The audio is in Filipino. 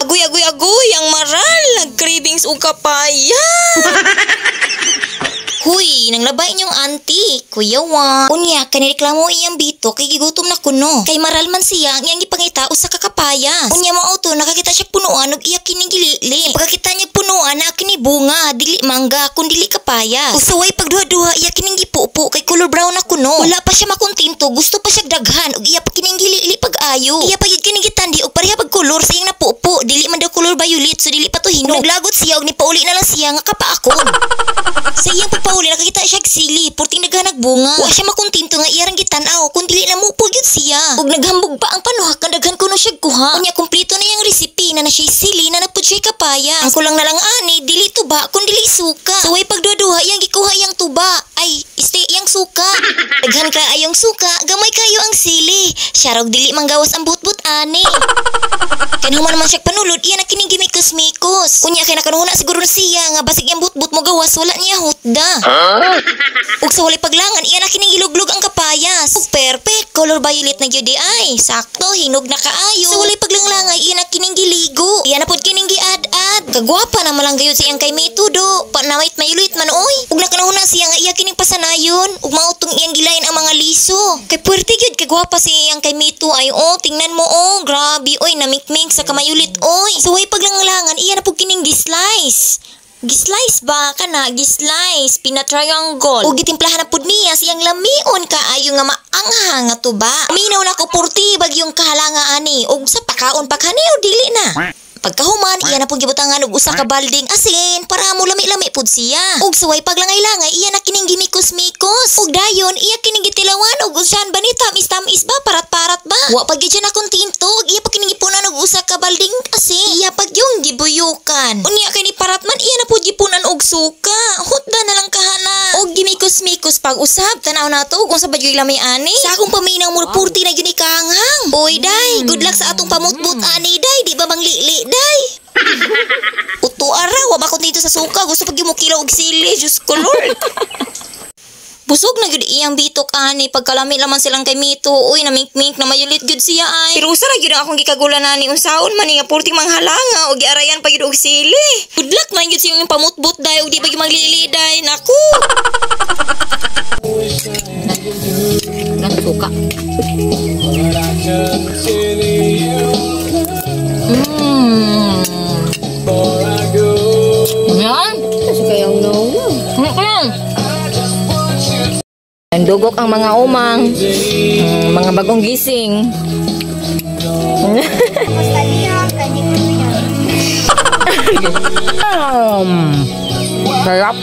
Agoy, agoy, agoy, ang maral. Nag-cravings o kapaya. Huy, nang labay niyong auntie, Kuya Wa. Unya, kanireklamo iyang bito kay gigutom na kuno. Kay maral man siya, ang iyang ipangita usa ka kapayas. Unya mo auto, nakakita siya punuan og iya kining gilili. Pagkakita niya punuan na kini bunga, dili mangga, kun dili kapayas. Usaway pagduha-duha iya kining gipupo kay color brown na kuno. Wala pa siya makontinto, gusto pa siya daghan og iya pa kining gilili pag-ayo. Iya pa gyud kining gitandi og pareha pag color sa iyang napupo, dili man daw color violet, so dili pa to hinog. Naglagot siya og nipauli na lang siya nga kapaakon. Sa iyang pagpauli nakakita siya sili, purting naghanag bunga. Wa siya makontinto nga iyang gitan-aw kun dili na mupo gyud siya. Ug naghambog pa ang panuhak nga daghan kuno siya kuha. Unya kompleto na iyang recipe na siya sili na napud siya kapaya. Ang kulang na lang ani dili tuba kun dili suka. So way pagduduha iyang gikuha iyang tuba. Ay, iyang suka. Daghan ka ayong suka, gamay kayo ang sili. Siya rog dili manggawas ang butbut ani. Kanuman man siya panulod, iya na kining gimikos-mikos. Unya kay nakanuhuna siguro na siya nga basig iyang butbut mo gawas wala niya hutda. Ug sa wali paglangan, iya na kining iluglog ang kapayas. Ug perfect, color violet na gyud ay. Sakto, hinog na kaayo. Sa wali paglanglangan, iya na kining giligo. Iya na pud kining giad-ad. Kagwapa na malang gayud sa iyang kay Mitudo. Panawit mayulit man oy. Ug nakanuhuna siya nga iya kining pasanayon. Ug mautong iyang gilain ang mga liso. Kay puwerte gyud kagwapa si iyang kay Mitu ay tingnan mo grabe oy namikmik sa kamayulit oy. Sa way paglanglangan, iya na pud kining gislice. Gislice ba kana? Gislice, pina-triangle. Ug gitimplahan na pud niya siyang lamion kaayo nga maanghang nga tuba. Minaw na ko purti bagyong kahalanga ani. Ug sa pakaon pa kani o dili na. Pagkahuman, iya na pong gibutangan og usa ka balding asin para mo lami-lami pud siya. Ug suway paglangay-langay, iya na kining gimikos-mikos. Ug dayon, iya kining gitilawan og usan ba ni tamis-tamis ba, parat-parat ba? Wa pa gyud siya na kontinto, iya pa kining gipunan og usa ka balding asin. Iya pa yung gibuyukan. Unya kay ni parat man, iya na pud gipunan og suka. Hutda na lang kahana. Og gimikos-mikos pag usab, tanaw na to kung sa bagyoy lamay ani. Sa akong paminang murpurti na gyud ni kaanghang. Oy day, good luck sa atong pamutbut ani day, di ba manglili day? Uto ara, wa ba ko dito sa suka, gusto pag yumukilaw og sili, Diyos ko Lord. Busog na gyud iyang bitok ani, pagkalami laman silang kay Mito, uy namink-mink na mayulit gyud siya ay. Pero usa ra gyud akong gikagulan ani unsaon man nga purting manghalanga og giarayan pa gyud og sili. Good luck man gyud siyang pamutbut day og di ba gyud maglili day, naku. Nang suka. Yan. Kasi kayang Dugok ang mga umang. Mga bagong gising. Sarap.